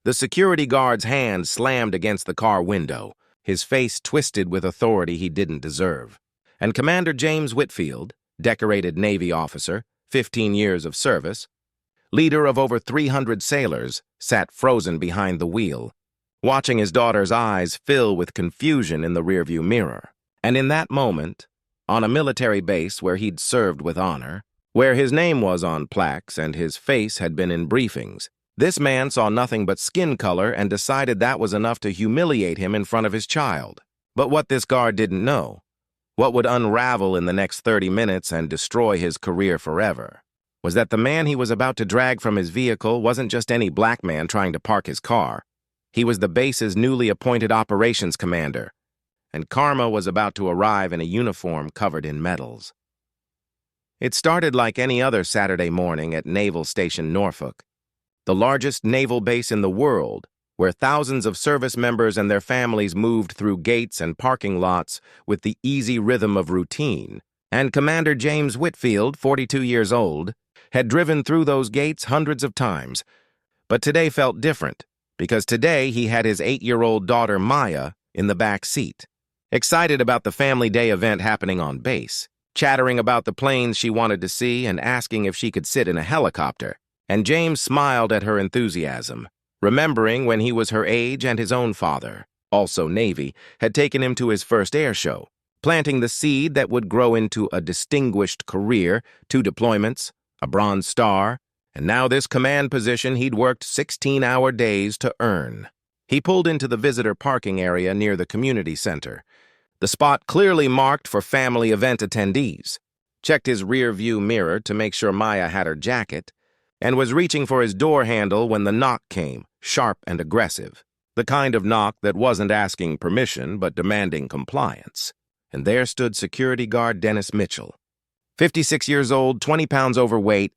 The security guard's hand slammed against the car window, his face twisted with authority he didn't deserve. And Commander James Whitfield, decorated Navy officer, 15 years of service, leader of over 300 sailors, sat frozen behind the wheel, watching his daughter's eyes fill with confusion in the rearview mirror. And in that moment, on a military base where he'd served with honor, where his name was on plaques and his face had been in briefings, this man saw nothing but skin color and decided that was enough to humiliate him in front of his child. But what this guard didn't know, what would unravel in the next 30 minutes and destroy his career forever, was that the man he was about to drag from his vehicle wasn't just any black man trying to park his car. He was the base's newly appointed operations commander, and karma was about to arrive in a uniform covered in medals. It started like any other Saturday morning at Naval Station Norfolk, the largest naval base in the world, where thousands of service members and their families moved through gates and parking lots with the easy rhythm of routine. And Commander James Whitfield, 42 years old, had driven through those gates hundreds of times. But today felt different, because today he had his 8-year-old daughter Maya in the back seat, excited about the family day event happening on base, chattering about the planes she wanted to see and asking if she could sit in a helicopter. And James smiled at her enthusiasm, remembering when he was her age and his own father, also Navy, had taken him to his first air show, planting the seed that would grow into a distinguished career, 2 deployments, a Bronze Star, and now this command position he'd worked 16-hour days to earn. He pulled into the visitor parking area near the community center, the spot clearly marked for family event attendees, checked his rear-view mirror to make sure Maya had her jacket, and was reaching for his door handle when the knock came, sharp and aggressive, the kind of knock that wasn't asking permission but demanding compliance. And there stood security guard Dennis Mitchell, 56 years old, 20 pounds overweight,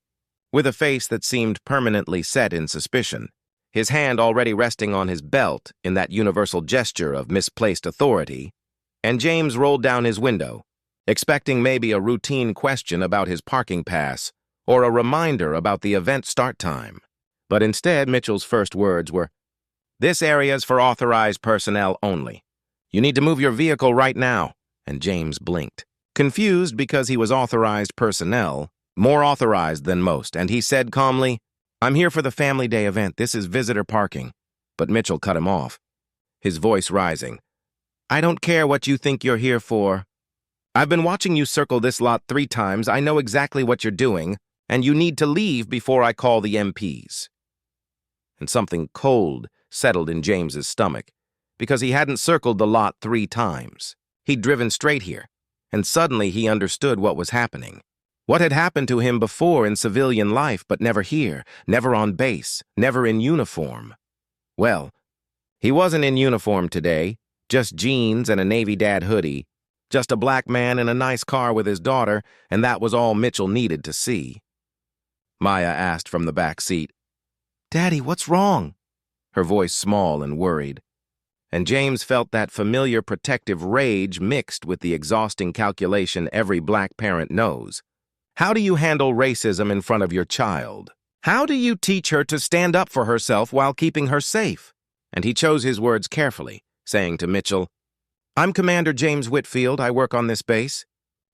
with a face that seemed permanently set in suspicion, his hand already resting on his belt in that universal gesture of misplaced authority. And James rolled down his window, expecting maybe a routine question about his parking pass or a reminder about the event start time. But instead, Mitchell's first words were, "This area's for authorized personnel only. You need to move your vehicle right now." And James blinked, confused because he was authorized personnel, more authorized than most, and he said calmly, "I'm here for the family day event. This is visitor parking." But Mitchell cut him off, his voice rising. "I don't care what you think you're here for. I've been watching you circle this lot 3 times. I know exactly what you're doing, and you need to leave before I call the MPs." And something cold settled in James's stomach, because he hadn't circled the lot 3 times. He'd driven straight here, and suddenly he understood what was happening. What had happened to him before in civilian life, but never here, never on base, never in uniform. Well, he wasn't in uniform today, just jeans and a Navy dad hoodie, just a black man in a nice car with his daughter, and that was all Mitchell needed to see. Maya asked from the back seat, "Daddy, what's wrong?" Her voice small and worried. And James felt that familiar protective rage mixed with the exhausting calculation every black parent knows. How do you handle racism in front of your child? How do you teach her to stand up for herself while keeping her safe? And he chose his words carefully, saying to Mitchell, "I'm Commander James Whitfield. I work on this base,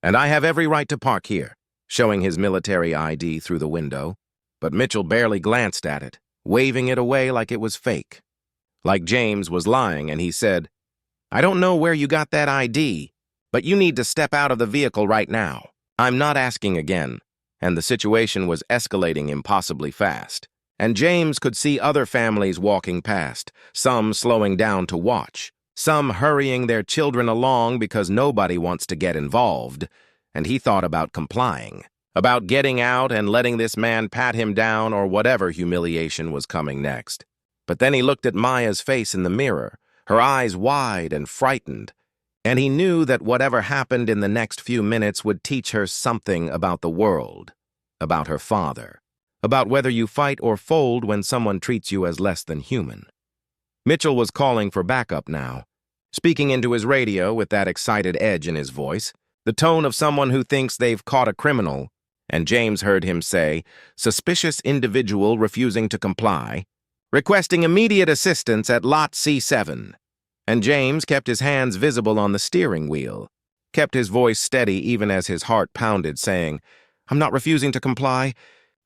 and I have every right to park here," showing his military ID through the window. But Mitchell barely glanced at it, waving it away like it was fake. Like James was lying, and he said, "I don't know where you got that ID, but you need to step out of the vehicle right now." I'm not asking again, and the situation was escalating impossibly fast. And James could see other families walking past, some slowing down to watch, some hurrying their children along because nobody wants to get involved, and he thought about complying, about getting out and letting this man pat him down or whatever humiliation was coming next. But then he looked at Maya's face in the mirror, her eyes wide and frightened, and he knew that whatever happened in the next few minutes would teach her something about the world, about her father, about whether you fight or fold when someone treats you as less than human. Mitchell was calling for backup now, speaking into his radio with that excited edge in his voice, the tone of someone who thinks they've caught a criminal, and James heard him say, "Suspicious individual refusing to comply," requesting immediate assistance at Lot C7. And James kept his hands visible on the steering wheel, kept his voice steady even as his heart pounded, saying, "I'm not refusing to comply.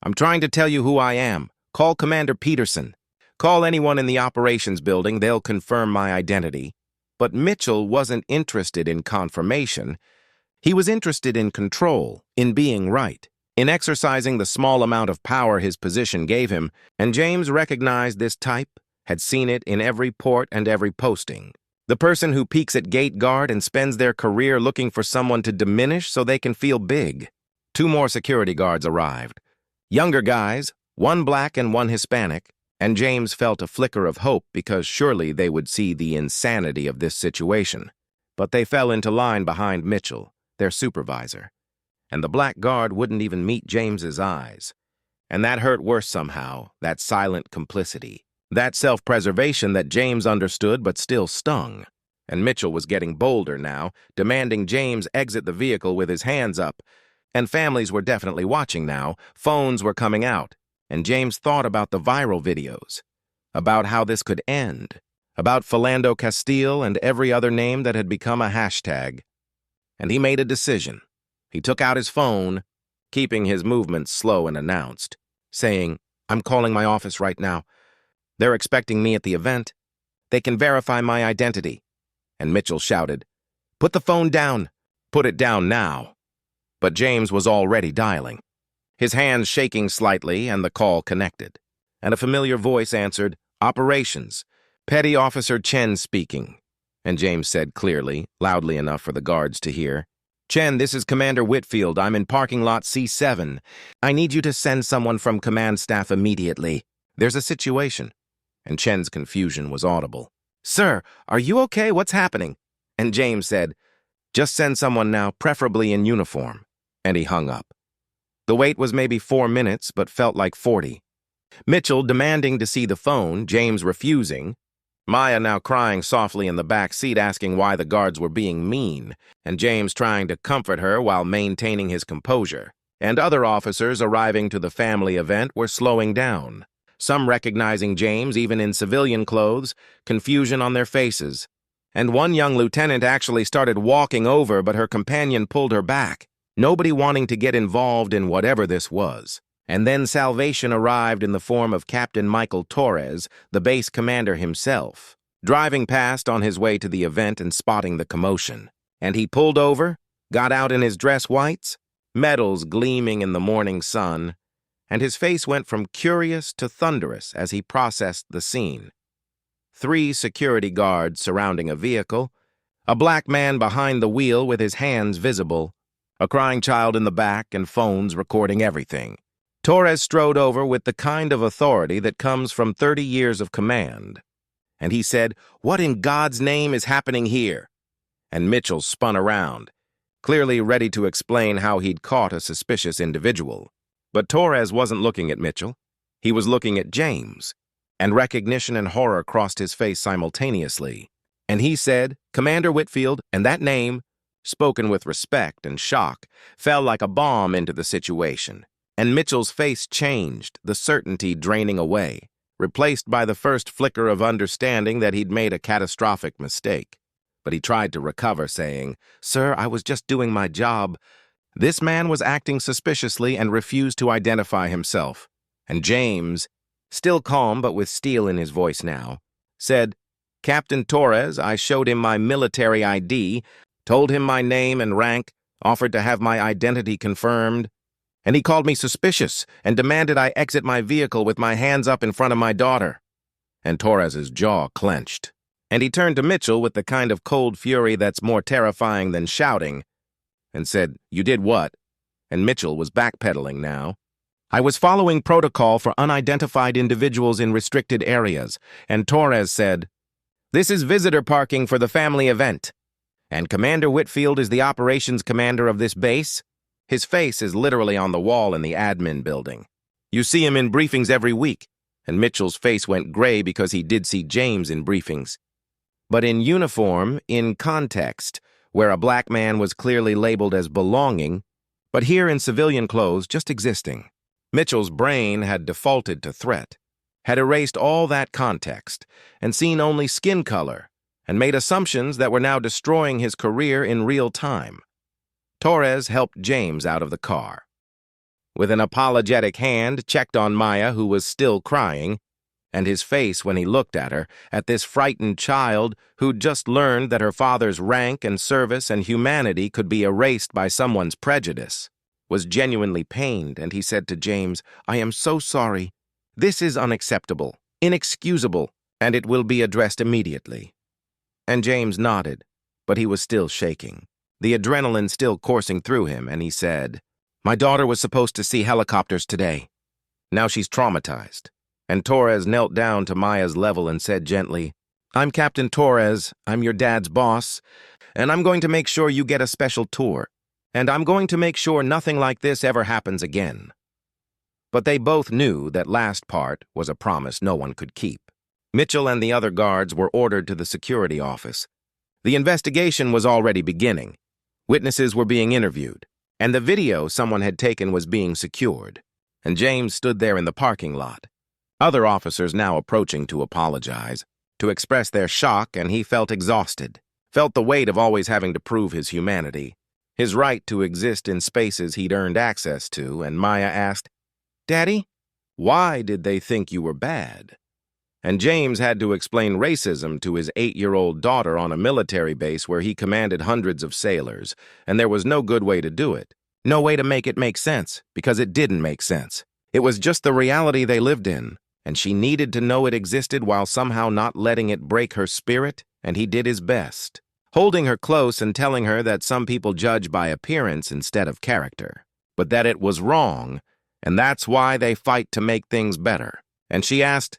I'm trying to tell you who I am. Call Commander Peterson. Call anyone in the operations building. They'll confirm my identity." But Mitchell wasn't interested in confirmation. He was interested in control, in being right, in exercising the small amount of power his position gave him, and James recognized this type, had seen it in every port and every posting. The person who peeks at gate guard and spends their career looking for someone to diminish so they can feel big. 2 more security guards arrived. Younger guys, 1 black and 1 Hispanic, and James felt a flicker of hope because surely they would see the insanity of this situation. But they fell into line behind Mitchell, their supervisor, and the black guard wouldn't even meet James's eyes. And that hurt worse somehow, that silent complicity. That self-preservation that James understood but still stung. And Mitchell was getting bolder now, demanding James exit the vehicle with his hands up. And families were definitely watching now. Phones were coming out. And James thought about the viral videos, about how this could end, about Philando Castile and every other name that had become a hashtag. And he made a decision. He took out his phone, keeping his movements slow, and announced, saying, "I'm calling my office right now. They're expecting me at the event. They can verify my identity." And Mitchell shouted, "Put the phone down. Put it down now." But James was already dialing, his hands shaking slightly, and the call connected. And a familiar voice answered, "Operations. Petty Officer Chen speaking." And James said clearly, loudly enough for the guards to hear, "Chen, this is Commander Whitfield. I'm in parking lot C7. I need you to send someone from command staff immediately. There's a situation." And Chen's confusion was audible. "Sir, are you okay? What's happening?" And James said, "Just send someone now, preferably in uniform." And he hung up. The wait was maybe 4 minutes, but felt like 40. Mitchell demanding to see the phone, James refusing. Maya now crying softly in the back seat, asking why the guards were being mean, and James trying to comfort her while maintaining his composure. And other officers arriving to the family event were slowing down, some recognizing James even in civilian clothes, confusion on their faces. And one young lieutenant actually started walking over, but her companion pulled her back, nobody wanting to get involved in whatever this was. And then salvation arrived in the form of Captain Michael Torres, the base commander himself, driving past on his way to the event and spotting the commotion. And he pulled over, got out in his dress whites, medals gleaming in the morning sun, and his face went from curious to thunderous as he processed the scene. 3 security guards surrounding a vehicle, a black man behind the wheel with his hands visible, a crying child in the back, and phones recording everything. Torres strode over with the kind of authority that comes from 30 years of command. And he said, "What in God's name is happening here?" And Mitchell spun around, clearly ready to explain how he'd caught a suspicious individual. But Torres wasn't looking at Mitchell. He was looking at James, and recognition and horror crossed his face simultaneously. And he said, "Commander Whitfield," and that name, spoken with respect and shock, fell like a bomb into the situation. And Mitchell's face changed, the certainty draining away, replaced by the first flicker of understanding that he'd made a catastrophic mistake. But he tried to recover, saying, "Sir, I was just doing my job." This man was acting suspiciously and refused to identify himself. And James, still calm but with steel in his voice now, said, "Captain Torres, I showed him my military ID, told him my name and rank, offered to have my identity confirmed, and he called me suspicious and demanded I exit my vehicle with my hands up in front of my daughter." And Torres's jaw clenched. And he turned to Mitchell with the kind of cold fury that's more terrifying than shouting, and said, "You did what?" And Mitchell was backpedaling now. "I was following protocol for unidentified individuals in restricted areas." And Torres said, "This is visitor parking for the family event. And Commander Whitfield is the operations commander of this base. His face is literally on the wall in the admin building. You see him in briefings every week." And Mitchell's face went gray because he did see James in briefings. But in uniform, in context, where a black man was clearly labeled as belonging, but here in civilian clothes, just existing. Mitchell's brain had defaulted to threat. had erased all that context and seen only skin color and made assumptions that were now destroying his career in real time. Torres helped James out of the car. With an apologetic hand, checked on Maya, who was still crying, and his face when he looked at her, at this frightened child who'd just learned that her father's rank and service and humanity could be erased by someone's prejudice, was genuinely pained, and he said to James, "I am so sorry. This is unacceptable, inexcusable, and it will be addressed immediately." And James nodded, but he was still shaking, the adrenaline still coursing through him, and he said, "My daughter was supposed to see helicopters today. Now she's traumatized." And Torres knelt down to Maya's level and said gently, "I'm Captain Torres, I'm your dad's boss, and I'm going to make sure you get a special tour, and I'm going to make sure nothing like this ever happens again." But they both knew that last part was a promise no one could keep. Mitchell and the other guards were ordered to the security office. The investigation was already beginning. Witnesses were being interviewed, and the video someone had taken was being secured. And James stood there in the parking lot. Other officers now approaching to apologize, to express their shock, and he felt exhausted, felt the weight of always having to prove his humanity, his right to exist in spaces he'd earned access to, and Maya asked, "Daddy, why did they think you were bad?" And James had to explain racism to his 8-year-old daughter on a military base where he commanded hundreds of sailors, and there was no good way to do it. No way to make it make sense, because it didn't make sense. It was just the reality they lived in, and she needed to know it existed while somehow not letting it break her spirit, and he did his best, holding her close and telling her that some people judge by appearance instead of character, but that it was wrong, and that's why they fight to make things better. And she asked,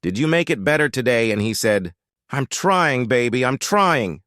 "Did you make it better today?" And he said, "I'm trying, baby, I'm trying."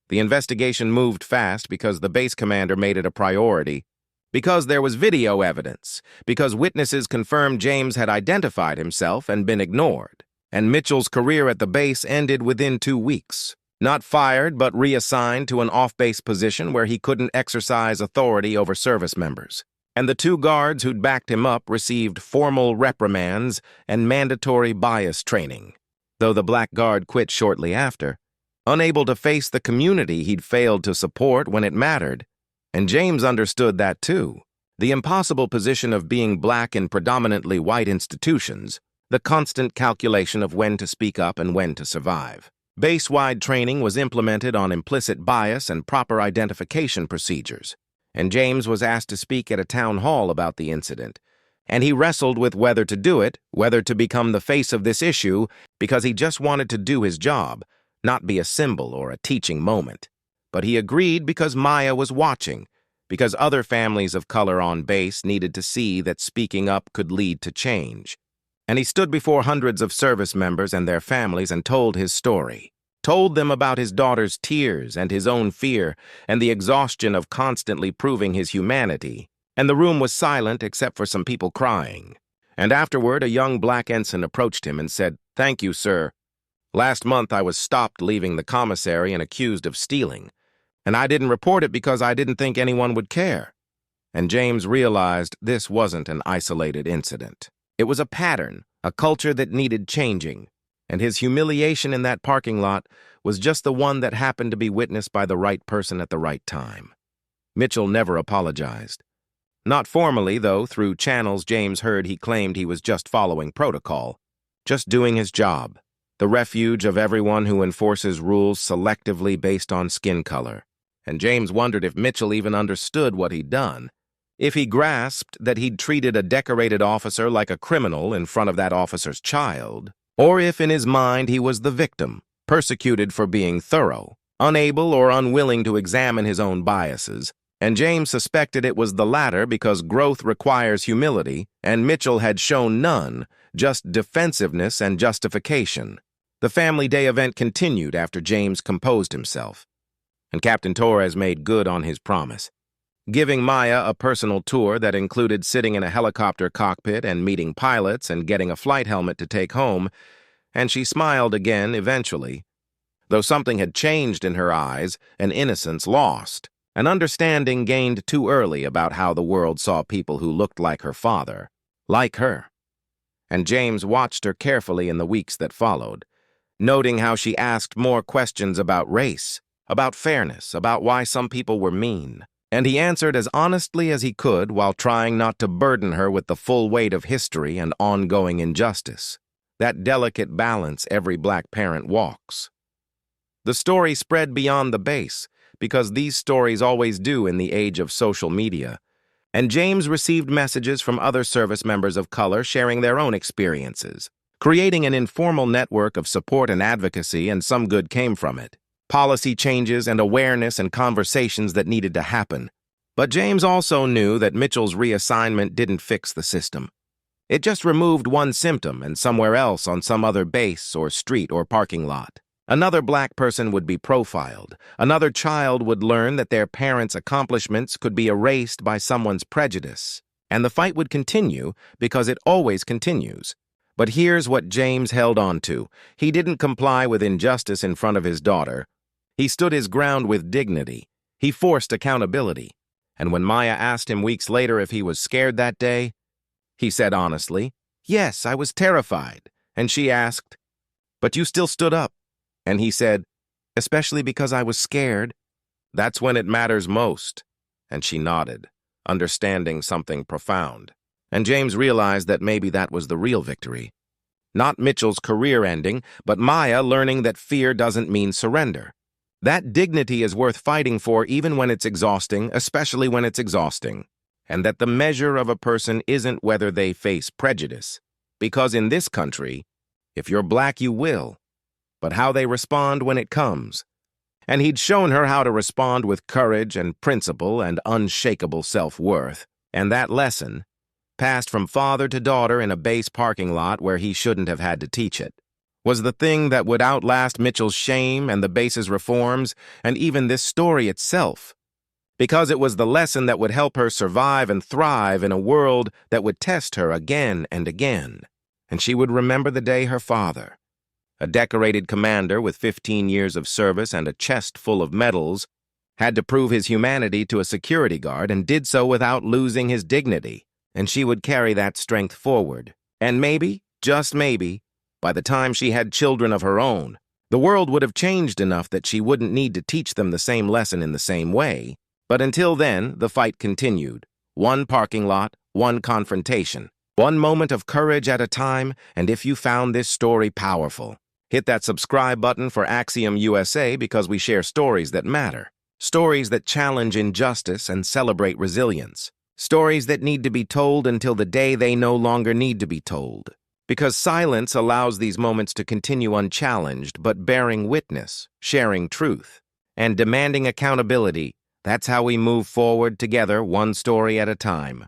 The investigation moved fast because the base commander made it a priority, because there was video evidence, because witnesses confirmed James had identified himself and been ignored, and Mitchell's career at the base ended within 2 weeks. Not fired, but reassigned to an off-base position where he couldn't exercise authority over service members. And the 2 guards who'd backed him up received formal reprimands and mandatory bias training, though the black guard quit shortly after, unable to face the community he'd failed to support when it mattered. And James understood that too. The impossible position of being black in predominantly white institutions, the constant calculation of when to speak up and when to survive. Base-wide training was implemented on implicit bias and proper identification procedures, and James was asked to speak at a town hall about the incident, and he wrestled with whether to do it, whether to become the face of this issue, because he just wanted to do his job, not be a symbol or a teaching moment. But he agreed because Maya was watching, because other families of color on base needed to see that speaking up could lead to change. And he stood before hundreds of service members and their families and told his story, told them about his daughter's tears and his own fear and the exhaustion of constantly proving his humanity. And the room was silent except for some people crying. And afterward, a young black ensign approached him and said, "Thank you, sir. Last month I was stopped leaving the commissary and accused of stealing. And I didn't report it because I didn't think anyone would care." And James realized this wasn't an isolated incident. It was a pattern, a culture that needed changing, and his humiliation in that parking lot was just the one that happened to be witnessed by the right person at the right time. Mitchell never apologized. Not formally, though. Through channels James heard he claimed he was just following protocol, just doing his job, the refuge of everyone who enforces rules selectively based on skin color. And James wondered if Mitchell even understood what he'd done, if he grasped that he'd treated a decorated officer like a criminal in front of that officer's child, or if in his mind he was the victim, persecuted for being thorough, unable or unwilling to examine his own biases. And James suspected it was the latter because growth requires humility, and Mitchell had shown none, just defensiveness and justification. The Family Day event continued after James composed himself, and Captain Torres made good on his promise, giving Maya a personal tour that included sitting in a helicopter cockpit and meeting pilots and getting a flight helmet to take home, and she smiled again eventually, though something had changed in her eyes, an innocence lost, an understanding gained too early about how the world saw people who looked like her father, like her. and James watched her carefully in the weeks that followed, noting how she asked more questions about race, about fairness, about why some people were mean. And he answered as honestly as he could while trying not to burden her with the full weight of history and ongoing injustice. That delicate balance every black parent walks. The story spread beyond the base, because these stories always do in the age of social media, and James received messages from other service members of color sharing their own experiences, creating an informal network of support and advocacy, and some good came from it. Policy changes and awareness and conversations that needed to happen. But James also knew that Mitchell's reassignment didn't fix the system. It just removed one symptom, and somewhere else on some other base or street or parking lot, another black person would be profiled. Another child would learn that their parents' accomplishments could be erased by someone's prejudice. And the fight would continue because it always continues. But here's what James held on to. He didn't comply with injustice in front of his daughter. He stood his ground with dignity. He forced accountability. And when Maya asked him weeks later if he was scared that day, he said honestly, "Yes, I was terrified." And she asked, "But you still stood up." And he said, "Especially because I was scared." That's when it matters most. And she nodded, understanding something profound. And James realized that maybe that was the real victory. Not Mitchell's career ending, but Maya learning that fear doesn't mean surrender. That dignity is worth fighting for even when it's exhausting, especially when it's exhausting. And that the measure of a person isn't whether they face prejudice. Because in this country, if you're black, you will. But how they respond when it comes. And he'd shown her how to respond with courage and principle and unshakable self-worth. And that lesson, passed from father to daughter in a base parking lot where he shouldn't have had to teach it, was the thing that would outlast Mitchell's shame and the base's reforms and even this story itself. Because it was the lesson that would help her survive and thrive in a world that would test her again and again. And she would remember the day her father, a decorated commander with 15 years of service and a chest full of medals, had to prove his humanity to a security guard and did so without losing his dignity. And she would carry that strength forward. And maybe, just maybe, by the time she had children of her own, the world would have changed enough that she wouldn't need to teach them the same lesson in the same way. But until then, the fight continued. One parking lot, one confrontation, one moment of courage at a time. And if you found this story powerful, hit that subscribe button for Axiom USA, because we share stories that matter. Stories that challenge injustice and celebrate resilience. Stories that need to be told until the day they no longer need to be told. Because silence allows these moments to continue unchallenged, but bearing witness, sharing truth, and demanding accountability. That's how we move forward together, one story at a time.